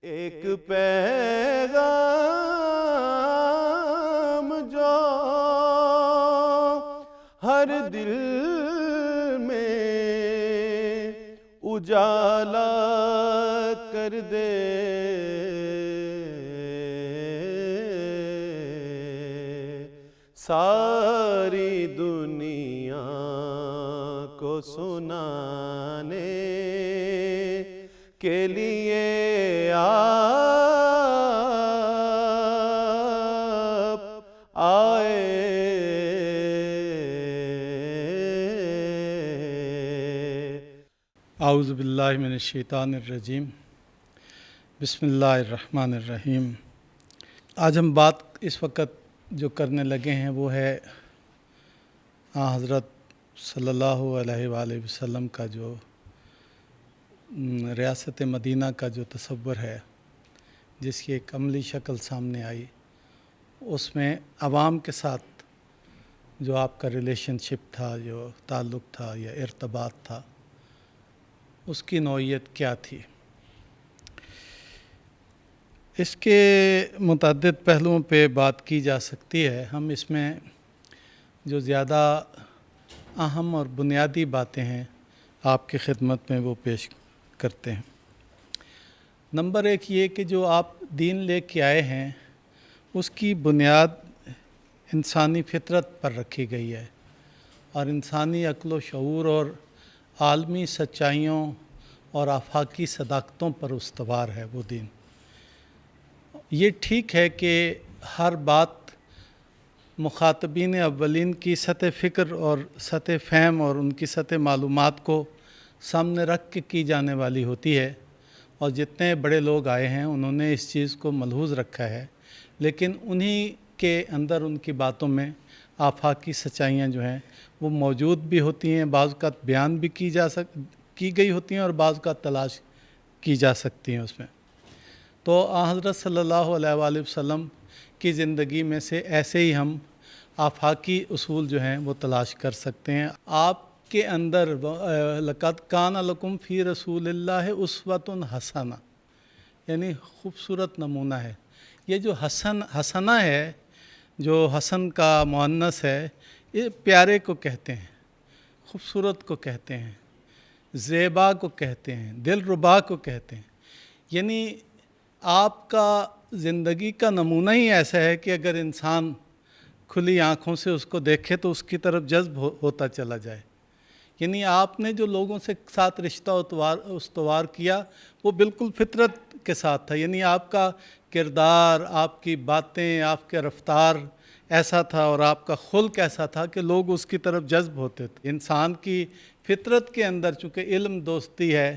ایک پیغام جو ہر دل میں اجالا کر دے، ساری دنیا کو سنانے کے لیے آپ آئے۔ اعوذ باللہ من الشیطان الرجیم، بسم اللہ الرحمن الرحیم۔ آج ہم بات اس وقت جو کرنے لگے ہیں وہ ہے حضرت صلی اللہ علیہ وآلہ وسلم کا جو ریاست مدینہ کا جو تصور ہے، جس کی ایک عملی شکل سامنے آئی، اس میں عوام کے ساتھ جو آپ کا ریلیشن شپ تھا، جو تعلق تھا یا ارتباط تھا، اس کی نوعیت کیا تھی۔ اس کے متعدد پہلوؤں پہ بات کی جا سکتی ہے۔ ہم اس میں جو زیادہ اہم اور بنیادی باتیں ہیں آپ کی خدمت میں وہ پیش کرتے ہیں۔ نمبر ایک یہ کہ جو آپ دین لے کے آئے ہیں اس کی بنیاد انسانی فطرت پر رکھی گئی ہے، اور انسانی عقل و شعور اور عالمی سچائیوں اور آفاقی صداقتوں پر استوار ہے وہ دین۔ یہ ٹھیک ہے کہ ہر بات مخاطبین اولین کی سطح فکر اور سطح فہم اور ان کی سطح معلومات کو سامنے رکھ کے کی جانے والی ہوتی ہے، اور جتنے بڑے لوگ آئے ہیں انہوں نے اس چیز کو ملحوظ رکھا ہے، لیکن انہی کے اندر ان کی باتوں میں آفاقی سچائیاں جو ہیں وہ موجود بھی ہوتی ہیں، بعض کا بیان بھی کی گئی ہوتی ہیں اور بعض کا تلاش کی جا سکتی ہیں اس میں۔ تو حضرت صلی اللہ علیہ وآلہ وسلم کی زندگی میں سے ایسے ہی ہم آفاقی اصول جو ہیں وہ تلاش کر سکتے ہیں۔ آپ کے اندر لَقَدْ كَانَ لَكُمْ فِي رَسُولِ اللَّهِ أُسْوَةٌ حَسَنَةٌ، یعنی خوبصورت نمونہ ہے۔ یہ جو حسنہ ہے، جو حسن کا مؤنث ہے، یہ پیارے کو کہتے ہیں، خوبصورت کو کہتے ہیں، زیبا کو کہتے ہیں، دل ربا کو کہتے ہیں۔ یعنی آپ کا زندگی کا نمونہ ہی ایسا ہے کہ اگر انسان کھلی آنکھوں سے اس کو دیکھے تو اس کی طرف جذب ہوتا چلا جائے۔ یعنی آپ نے جو لوگوں سے ساتھ رشتہ استوار کیا وہ بالکل فطرت کے ساتھ تھا، یعنی آپ کا کردار، آپ کی باتیں، آپ کے رفتار ایسا تھا اور آپ کا خلق ایسا تھا کہ لوگ اس کی طرف جذب ہوتے تھے۔ انسان کی فطرت کے اندر چونکہ علم دوستی ہے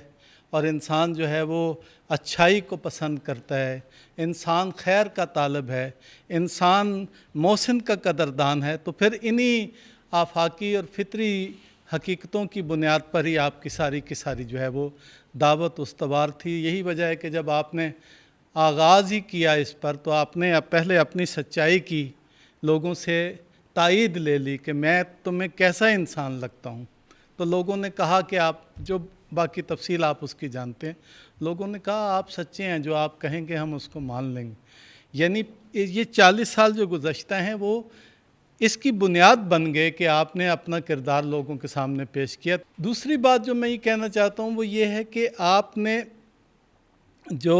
اور انسان جو ہے وہ اچھائی کو پسند کرتا ہے، انسان خیر کا طالب ہے، انسان محسن کا قدردان ہے، تو پھر انہی آفاقی اور فطری حقیقتوں کی بنیاد پر ہی آپ کی ساری جو ہے وہ دعوت استوار تھی۔ یہی وجہ ہے کہ جب آپ نے آغاز ہی کیا اس پر تو آپ نے پہلے اپنی سچائی کی لوگوں سے تائید لے لی کہ میں تمہیں کیسا انسان لگتا ہوں۔ تو لوگوں نے کہا کہ آپ جو باقی تفصیل آپ اس کی جانتے ہیں، لوگوں نے کہا آپ سچے ہیں، جو آپ کہیں گے ہم اس کو مان لیں گے۔ یعنی یہ 40 سال جو گزشتہ ہیں وہ اس کی بنیاد بن گئے کہ آپ نے اپنا کردار لوگوں کے سامنے پیش کیا۔ دوسری بات جو میں یہ کہنا چاہتا ہوں وہ یہ ہے کہ آپ نے جو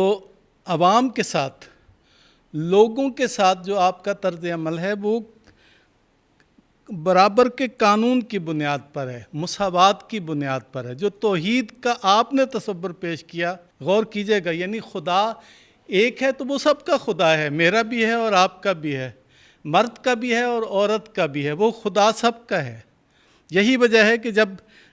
عوام کے ساتھ، لوگوں کے ساتھ جو آپ کا طرز عمل ہے وہ برابر کے قانون کی بنیاد پر ہے، مساوات کی بنیاد پر ہے۔ جو توحید کا آپ نے تصور پیش کیا، غور کیجئے گا، یعنی خدا ایک ہے تو وہ سب کا خدا ہے، میرا بھی ہے اور آپ کا بھی ہے، مرد کا بھی ہے اور عورت کا بھی ہے، وہ خدا سب کا ہے۔ یہی وجہ ہے کہ جب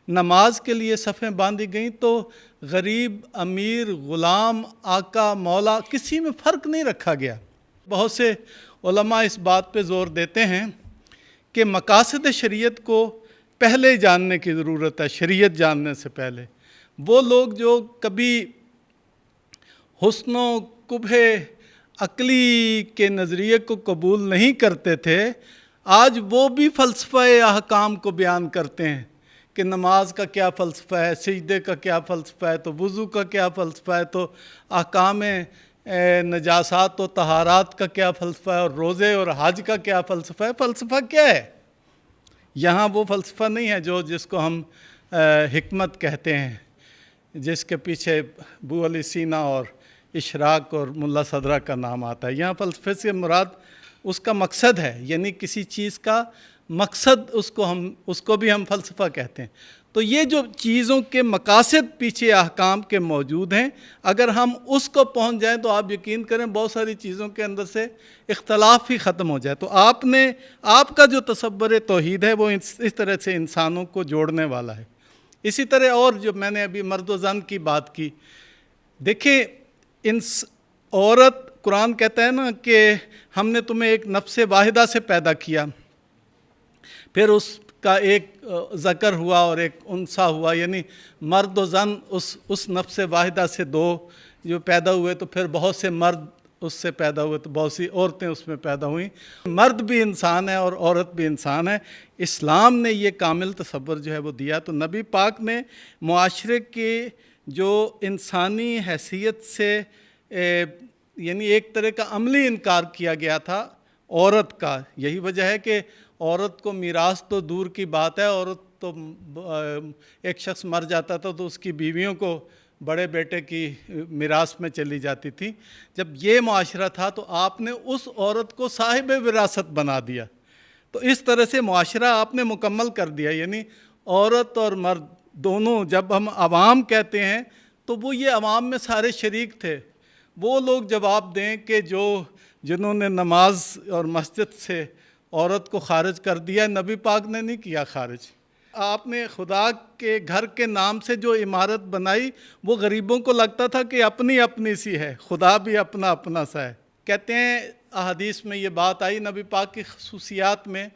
نماز کے لیے صفیں باندھی گئیں تو غریب، امیر، غلام، آقا، مولا، کسی میں فرق نہیں رکھا گیا۔ بہت سے علماء اس بات پہ زور دیتے ہیں کہ مقاصد شریعت کو پہلے جاننے کی ضرورت ہے، شریعت جاننے سے پہلے۔ وہ لوگ جو کبھی حسن و قبح عقلی کے نظریے کو قبول نہیں کرتے تھے، آج وہ بھی فلسفہ احکام کو بیان کرتے ہیں کہ نماز کا کیا فلسفہ ہے، سجدے کا کیا فلسفہ ہے، تو وضو کا کیا فلسفہ ہے، تو احکام نجاسات و طہارات کا کیا فلسفہ ہے، اور روزے اور حج کا کیا فلسفہ ہے۔ فلسفہ کیا ہے؟ یہاں وہ فلسفہ نہیں ہے جس کو ہم حکمت کہتے ہیں، جس کے پیچھے ابو علی سینا اور اشراق اور ملا صدرہ کا نام آتا ہے۔ یہاں فلسفے سے مراد اس کا مقصد ہے، یعنی کسی چیز کا مقصد، اس کو بھی ہم فلسفہ کہتے ہیں۔ تو یہ جو چیزوں کے مقاصد پیچھے احکام کے موجود ہیں، اگر ہم اس کو پہنچ جائیں تو آپ یقین کریں بہت ساری چیزوں کے اندر سے اختلاف ہی ختم ہو جائے۔ تو آپ کا جو تصور توحید ہے وہ اس طرح سے انسانوں کو جوڑنے والا ہے۔ اسی طرح اور جو میں نے ابھی مرد و زن کی بات کی، دیکھیں عورت، قرآن کہتا ہے نا کہ ہم نے تمہیں ایک نفس واحدہ سے پیدا کیا، پھر اس کا ایک ذکر ہوا اور ایک انثی ہوا، یعنی مرد و زن اس نفس واحدہ سے دو جو پیدا ہوئے، تو پھر بہت سے مرد اس سے پیدا ہوئے، تو بہت سی عورتیں اس میں پیدا ہوئیں۔ مرد بھی انسان ہے اور عورت بھی انسان ہے۔ اسلام نے یہ کامل تصور جو ہے وہ دیا۔ تو نبی پاک نے معاشرے کے جو انسانی حیثیت سے یعنی ایک طرح کا عملی انکار کیا گیا تھا عورت کا، یہی وجہ ہے کہ عورت کو میراث تو دور کی بات ہے، عورت تو ایک شخص مر جاتا تھا تو اس کی بیویوں کو بڑے بیٹے کی میراث میں چلی جاتی تھی۔ جب یہ معاشرہ تھا تو آپ نے اس عورت کو صاحب وراثت بنا دیا۔ تو اس طرح سے معاشرہ آپ نے مکمل کر دیا، یعنی عورت اور مرد دونوں، جب ہم عوام کہتے ہیں تو وہ یہ عوام میں سارے شریک تھے۔ وہ لوگ جواب دیں کہ جنہوں نے نماز اور مسجد سے عورت کو خارج کر دیا، نبی پاک نے نہیں کیا خارج۔ آپ نے خدا کے گھر کے نام سے جو عمارت بنائی وہ غریبوں کو لگتا تھا کہ اپنی اپنی سی ہے، خدا بھی اپنا اپنا سا ہے۔ کہتے ہیں احادیث میں یہ بات آئی نبی پاک کی خصوصیات میں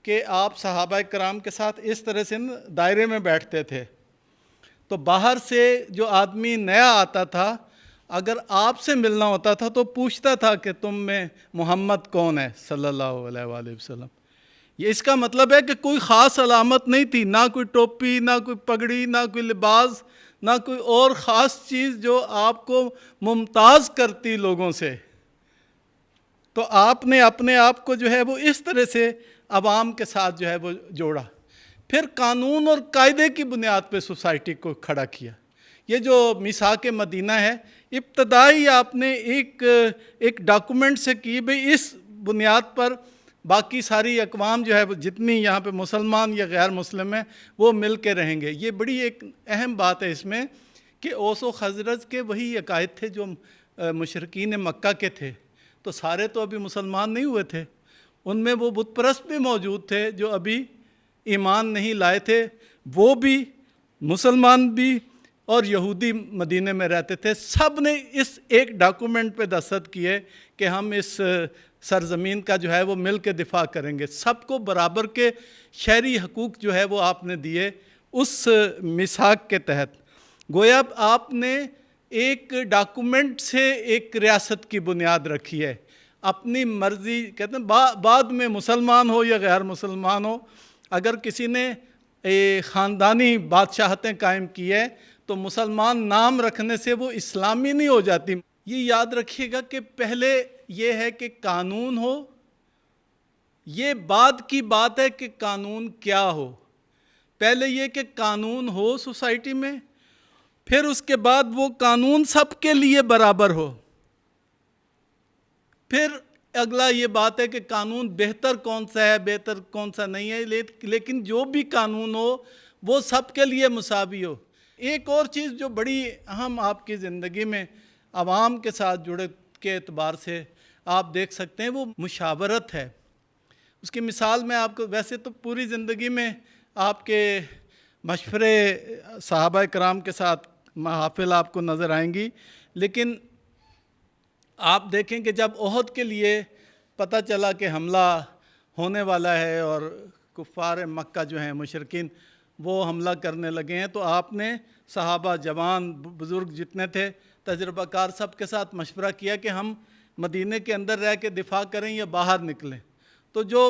کہ آپ صحابہ کرام کے ساتھ اس طرح سے دائرے میں بیٹھتے تھے، تو باہر سے جو آدمی نیا آتا تھا اگر آپ سے ملنا ہوتا تھا تو پوچھتا تھا کہ تم میں محمد کون ہے صلی اللہ علیہ وآلہ وسلم۔ یہ اس کا مطلب ہے کہ کوئی خاص علامت نہیں تھی، نہ کوئی ٹوپی، نہ کوئی پگڑی، نہ کوئی لباس، نہ کوئی اور خاص چیز جو آپ کو ممتاز کرتی لوگوں سے۔ تو آپ نے اپنے آپ کو جو ہے وہ اس طرح سے عوام کے ساتھ جو ہے وہ جوڑا، پھر قانون اور قاعدے کی بنیاد پہ سوسائٹی کو کھڑا کیا۔ یہ جو میثاق مدینہ ہے، ابتدائی آپ نے ایک ڈاکومنٹ سے کی، بھئی اس بنیاد پر باقی ساری اقوام جو ہے وہ جتنی یہاں پہ مسلمان یا غیر مسلم ہیں وہ مل کے رہیں گے۔ یہ بڑی ایک اہم بات ہے اس میں کہ اوس و خزرج کے وہی عقائد تھے جو مشرکین مکہ کے تھے، تو سارے تو ابھی مسلمان نہیں ہوئے تھے، ان میں وہ بت پرست بھی موجود تھے جو ابھی ایمان نہیں لائے تھے، وہ بھی مسلمان بھی اور یہودی مدینے میں رہتے تھے۔ سب نے اس ایک ڈاکومنٹ پہ دستخط کیے کہ ہم اس سرزمین کا جو ہے وہ مل کے دفاع کریں گے۔ سب کو برابر کے شہری حقوق جو ہے وہ آپ نے دیے اس میثاق کے تحت۔ گویا آپ نے ایک ڈاکومنٹ سے ایک ریاست کی بنیاد رکھی ہے، اپنی مرضی، کہتے ہیں بعد میں مسلمان ہو یا غیر مسلمان ہو، اگر کسی نے خاندانی بادشاہتیں قائم کی ہے تو مسلمان نام رکھنے سے وہ اسلامی نہیں ہو جاتی۔ یہ یاد رکھیے گا کہ پہلے یہ ہے کہ قانون ہو، یہ بعد کی بات ہے کہ قانون کیا ہو۔ پہلے یہ کہ قانون ہو سوسائٹی میں، پھر اس کے بعد وہ قانون سب کے لیے برابر ہو، پھر اگلا یہ بات ہے کہ قانون بہتر کون سا ہے، بہتر کون سا نہیں ہے، لیکن جو بھی قانون ہو وہ سب کے لیے مساوی ہو۔ ایک اور چیز جو بڑی اہم آپ کی زندگی میں عوام کے ساتھ جڑے کے اعتبار سے آپ دیکھ سکتے ہیں وہ مشاورت ہے۔ اس کی مثال میں آپ کو، ویسے تو پوری زندگی میں آپ کے مشورے صحابہ کرام کے ساتھ محافل آپ کو نظر آئیں گی، لیکن آپ دیکھیں کہ جب احد کے لیے پتہ چلا کہ حملہ ہونے والا ہے اور کفار مکہ جو ہیں مشرکین وہ حملہ کرنے لگے ہیں، تو آپ نے صحابہ، جوان، بزرگ جتنے تھے، تجربہ کار، سب کے ساتھ مشورہ کیا کہ ہم مدینے کے اندر رہ کے دفاع کریں یا باہر نکلیں۔ تو جو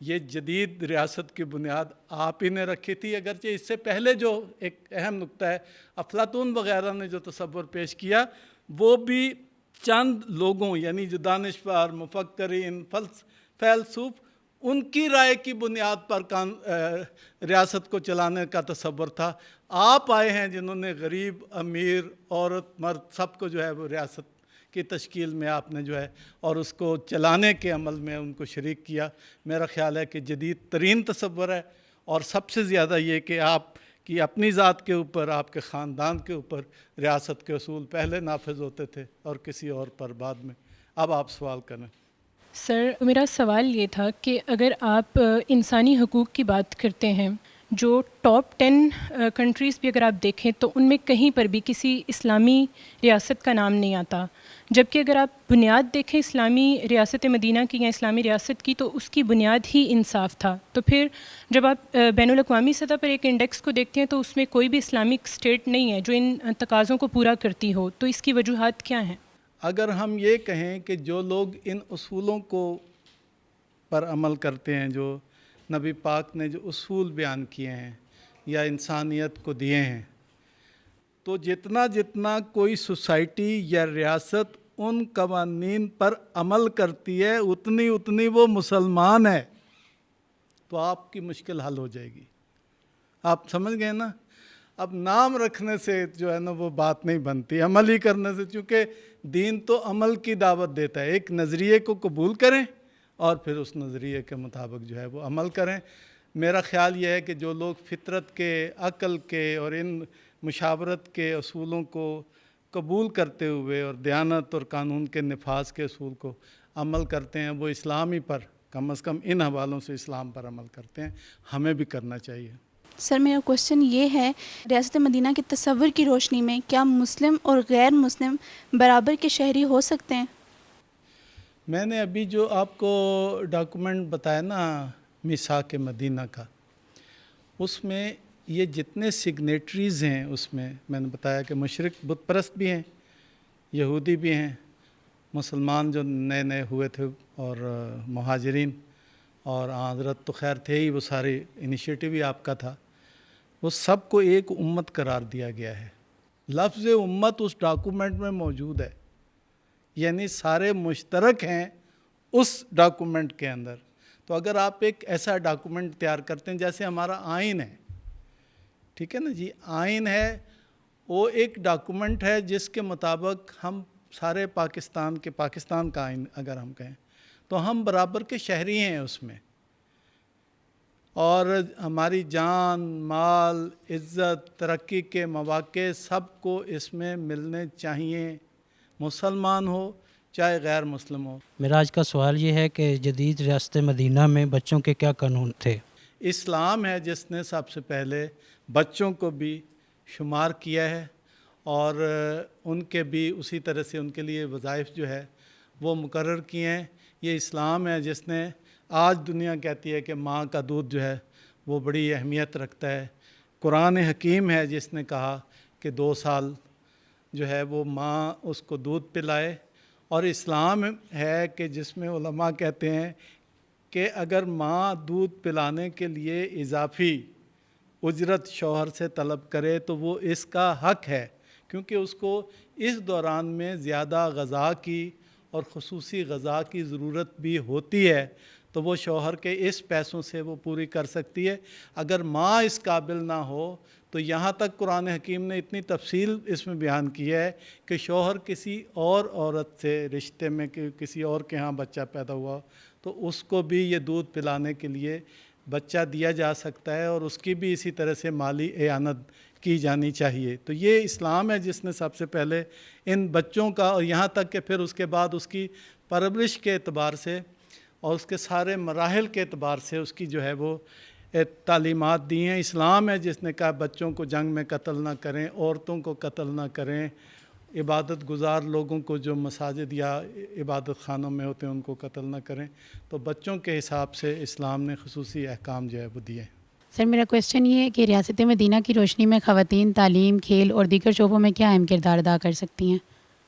یہ جدید ریاست کی بنیاد آپ ہی نے رکھی تھی، اگرچہ اس سے پہلے جو ایک اہم نقطہ ہے افلاطون وغیرہ نے جو تصور پیش کیا وہ بھی چند لوگوں یعنی جو دانشور، مفکرین، فیلسوف ان کی رائے کی بنیاد پر ریاست کو چلانے کا تصور تھا۔ آپ آئے ہیں جنہوں نے غریب، امیر، عورت، مرد سب کو جو ہے وہ ریاست کی تشکیل میں آپ نے جو ہے اور اس کو چلانے کے عمل میں ان کو شریک کیا۔ میرا خیال ہے کہ جدید ترین تصور ہے، اور سب سے زیادہ یہ کہ آپ کی اپنی ذات کے اوپر، آپ کے خاندان کے اوپر ریاست کے اصول پہلے نافذ ہوتے تھے اور کسی اور پر بعد میں۔ اب آپ سوال کریں۔ سر میرا سوال یہ تھا کہ اگر آپ انسانی حقوق کی بات کرتے ہیں، جو ٹاپ 10 کنٹریز بھی اگر آپ دیکھیں تو ان میں کہیں پر بھی کسی اسلامی ریاست کا نام نہیں آتا، جبکہ اگر آپ بنیاد دیکھیں اسلامی ریاست مدینہ کی یا اسلامی ریاست کی تو اس کی بنیاد ہی انصاف تھا۔ تو پھر جب آپ بین الاقوامی سطح پر ایک انڈیکس کو دیکھتے ہیں تو اس میں کوئی بھی اسلامک اسٹیٹ نہیں ہے جو ان تقاضوں کو پورا کرتی ہو، تو اس کی وجوہات کیا ہیں؟ اگر ہم یہ کہیں کہ جو لوگ ان اصولوں کو پر عمل کرتے ہیں، جو نبی پاک نے جو اصول بیان کیے ہیں یا انسانیت کو دیے ہیں، تو جتنا کوئی سوسائٹی یا ریاست ان قوانین پر عمل کرتی ہے اتنی وہ مسلمان ہے، تو آپ کی مشکل حل ہو جائے گی۔ آپ سمجھ گئے نا؟ اب نام رکھنے سے جو ہے نا وہ بات نہیں بنتی، عمل ہی کرنے سے، چونکہ دین تو عمل کی دعوت دیتا ہے۔ ایک نظریے کو قبول کریں اور پھر اس نظریے کے مطابق جو ہے وہ عمل کریں۔ میرا خیال یہ ہے کہ جو لوگ فطرت کے، عقل کے اور ان مشاورت کے اصولوں کو قبول کرتے ہوئے اور دیانت اور قانون کے نفاذ کے اصول کو عمل کرتے ہیں، وہ اسلامی پر کم از کم ان حوالوں سے اسلام پر عمل کرتے ہیں۔ ہمیں بھی کرنا چاہیے۔ سر میرا کوشچن یہ ہے، ریاست مدینہ کے تصور کی روشنی میں کیا مسلم اور غیر مسلم برابر کے شہری ہو سکتے ہیں؟ میں نے ابھی جو آپ کو ڈاکومنٹ بتایا نا میثاق مدینہ کا، اس میں یہ جتنے سگنیٹریز ہیں اس میں نے بتایا کہ مشرک بت پرست بھی ہیں، یہودی بھی ہیں، مسلمان جو نئے ہوئے تھے اور مہاجرین، اور حضرت تو خیر تھے ہی، وہ سارے انیشیٹو ہی آپ کا تھا، وہ سب کو ایک امت قرار دیا گیا ہے۔ لفظ امت اس ڈاکومنٹ میں موجود ہے، یعنی سارے مشترک ہیں اس ڈاکومنٹ کے اندر۔ تو اگر آپ ایک ایسا ڈاکومنٹ تیار کرتے ہیں جیسے ہمارا آئین ہے، ٹھیک ہے نا جی، آئین ہے، وہ ایک ڈاکومنٹ ہے جس کے مطابق ہم سارے پاکستان کا آئین اگر ہم کہیں تو ہم برابر کے شہری ہیں اس میں، اور ہماری جان، مال، عزت، ترقی کے مواقع سب کو اس میں ملنے چاہیے، مسلمان ہو چاہے غیر مسلم ہو۔ میرا آج کا سوال یہ ہے کہ جدید ریاست مدینہ میں بچوں کے کیا قانون تھے؟ اسلام ہے جس نے سب سے پہلے بچوں کو بھی شمار کیا ہے، اور ان کے بھی اسی طرح سے ان کے لیے وظائف جو ہے وہ مقرر کیے ہیں۔ یہ اسلام ہے جس نے، آج دنیا کہتی ہے کہ ماں کا دودھ جو ہے وہ بڑی اہمیت رکھتا ہے، قرآن حکیم ہے جس نے کہا کہ 2 سال جو ہے وہ ماں اس کو دودھ پلائے، اور اسلام ہے کہ جس میں علماء کہتے ہیں کہ اگر ماں دودھ پلانے کے لیے اضافی اجرت شوہر سے طلب کرے تو وہ اس کا حق ہے، کیونکہ اس کو اس دوران میں زیادہ غذا کی اور خصوصی غذا کی ضرورت بھی ہوتی ہے، تو وہ شوہر کے اس پیسوں سے وہ پوری کر سکتی ہے۔ اگر ماں اس قابل نہ ہو تو یہاں تک قرآن حکیم نے اتنی تفصیل اس میں بیان کی ہے کہ شوہر کسی اور عورت سے رشتے میں کسی اور کے ہاں بچہ پیدا ہوا تو اس کو بھی یہ دودھ پلانے کے لیے بچہ دیا جا سکتا ہے، اور اس کی بھی اسی طرح سے مالی اعانت کی جانی چاہیے۔ تو یہ اسلام ہے جس نے سب سے پہلے ان بچوں کا، اور یہاں تک کہ پھر اس کے بعد اس کی پرورش کے اعتبار سے اور اس کے سارے مراحل کے اعتبار سے اس کی جو ہے وہ تعلیمات دی ہیں۔ اسلام ہے جس نے کہا بچوں کو جنگ میں قتل نہ کریں، عورتوں کو قتل نہ کریں، عبادت گزار لوگوں کو جو مساجد یا عبادت خانوں میں ہوتے ہیں ان کو قتل نہ کریں۔ تو بچوں کے حساب سے اسلام نے خصوصی احکام جو ہے وہ دیے۔ سر میرا کویسچن یہ ہے کہ ریاست مدینہ کی روشنی میں خواتین تعلیم، کھیل اور دیگر شعبوں میں کیا اہم کردار ادا کر سکتی ہیں؟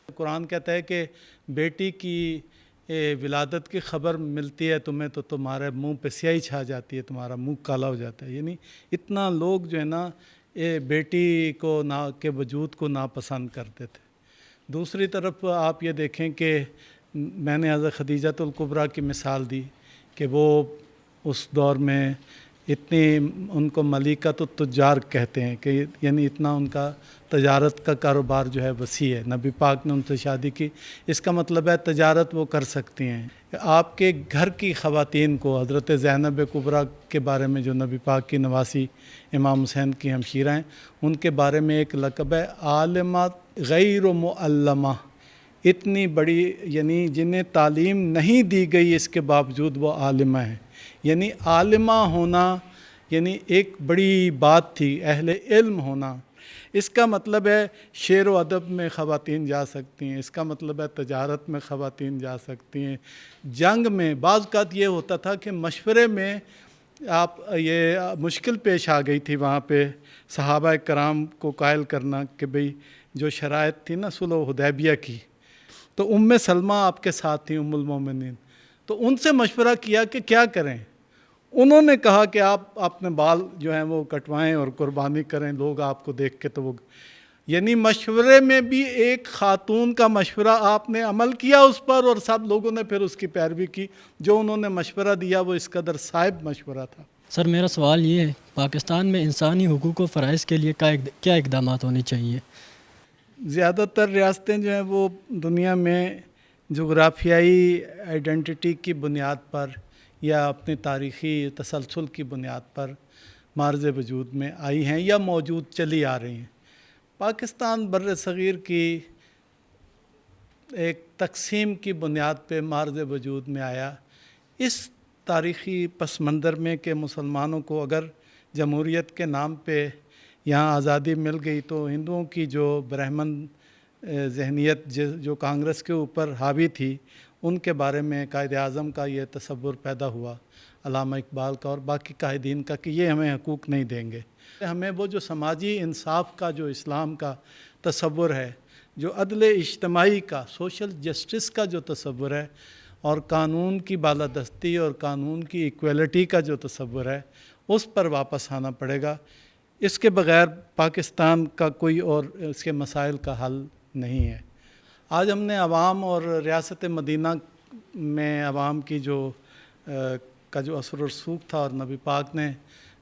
قرآن کہتا ہے کہ بیٹی کی ولادت کی خبر ملتی ہے تمہیں تو تمہارے منہ پہ سیاہی چھا جاتی ہے، تمہارا منہ کالا ہو جاتا ہے. یعنی اتنا لوگ جو ہے نا بیٹی کو کے وجود کو ناپسند کرتے تھے. دوسری طرف آپ یہ دیکھیں کہ میں نے حضرت خدیجۃ الکبریٰ کی مثال دی کہ وہ اس دور میں اتنی ان کو ملکۃ التجار کہتے ہیں کہ یعنی اتنا ان کا تجارت کا کاروبار جو ہے وسیع ہے. نبی پاک نے ان سے شادی کی، اس کا مطلب ہے تجارت وہ کر سکتی ہیں. آپ کے گھر کی خواتین کو حضرت زینب کبریٰ کے بارے میں جو نبی پاک کی نواسی امام حسین کی ہمشیرہ ہیں، ان کے بارے میں ایک لقب ہے عالمہ غیر معلمہ. اتنی بڑی یعنی جنہیں تعلیم نہیں دی گئی اس کے باوجود وہ عالمہ ہیں. یعنی عالمہ ہونا یعنی ایک بڑی بات تھی، اہل علم ہونا. اس کا مطلب ہے شعر و ادب میں خواتین جا سکتی ہیں، اس کا مطلب ہے تجارت میں خواتین جا سکتی ہیں. جنگ میں بعض اوقات یہ ہوتا تھا کہ مشورے میں آپ یہ مشکل پیش آ گئی تھی وہاں پہ صحابہ کرام کو قائل کرنا کہ بھئی جو شرائط تھی نا صلح حدیبیہ کی، تو ام سلمہ آپ کے ساتھ تھیں، ام المومنین. تو ان سے مشورہ کیا کہ کیا کریں. انہوں نے کہا کہ آپ اپنے بال جو ہیں وہ کٹوائیں اور قربانی کریں، لوگ آپ کو دیکھ کے تو وہ یعنی مشورے میں بھی ایک خاتون کا مشورہ آپ نے عمل کیا اس پر، اور سب لوگوں نے پھر اس کی پیروی کی. جو انہوں نے مشورہ دیا وہ اس قدر صائب مشورہ تھا. سر میرا سوال یہ ہے، پاکستان میں انسانی حقوق و فرائض کے لیے کیا اقدامات ہونے چاہیے؟ زیادہ تر ریاستیں جو ہیں وہ دنیا میں جغرافیائی آئیڈینٹی کی بنیاد پر یا اپنی تاریخی تسلسل کی بنیاد پر معرض وجود میں آئی ہیں یا موجود چلی آ رہی ہیں. پاکستان بر صغیر کی ایک تقسیم کی بنیاد پہ معرض وجود میں آیا. اس تاریخی پس منظر میں کہ مسلمانوں کو اگر جمہوریت کے نام پہ یہاں آزادی مل گئی تو ہندوؤں کی جو برہمن ذہنیت جو کانگریس کے اوپر حاوی تھی، ان کے بارے میں قائد اعظم کا یہ تصور پیدا ہوا، علامہ اقبال کا اور باقی قائدین کا، کہ یہ ہمیں حقوق نہیں دیں گے. ہمیں وہ جو سماجی انصاف کا جو اسلام کا تصور ہے، جو عدل اجتماعی کا سوشل جسٹس کا جو تصور ہے، اور قانون کی بالادستی اور قانون کی ایکویلٹی کا جو تصور ہے، اس پر واپس آنا پڑے گا. اس کے بغیر پاکستان کا کوئی اور اس کے مسائل کا حل نہیں ہے. آج ہم نے عوام اور ریاست مدینہ میں عوام کی جو اثر و رسوخ تھا، اور نبی پاک نے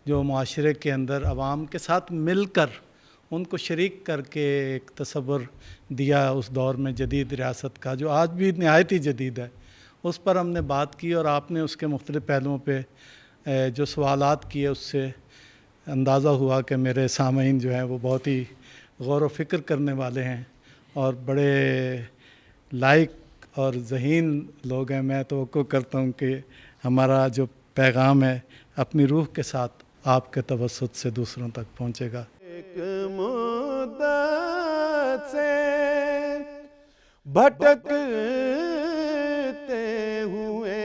جو معاشرے کے اندر عوام کے ساتھ مل کر ان کو شریک کر کے ایک تصور دیا اس دور میں جدید ریاست کا، جو آج بھی نہایت ہی جدید ہے، اس پر ہم نے بات کی. اور آپ نے اس کے مختلف پہلوؤں پہ جو سوالات کیے، اس سے اندازہ ہوا کہ میرے سامعین جو ہیں وہ بہت ہی غور و فکر کرنے والے ہیں اور بڑے لائق اور ذہین لوگ ہیں. میں توقع کرتا ہوں کہ ہمارا جو پیغام ہے اپنی روح کے ساتھ آپ کے توسط سے دوسروں تک پہنچے گا. ایک مدت سے بھٹکتے ہوئے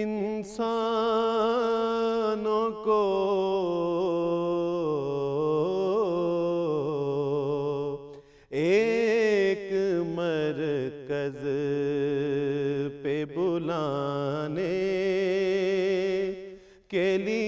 انسانوں کو ایک مرکز پہ بلانے کے لیے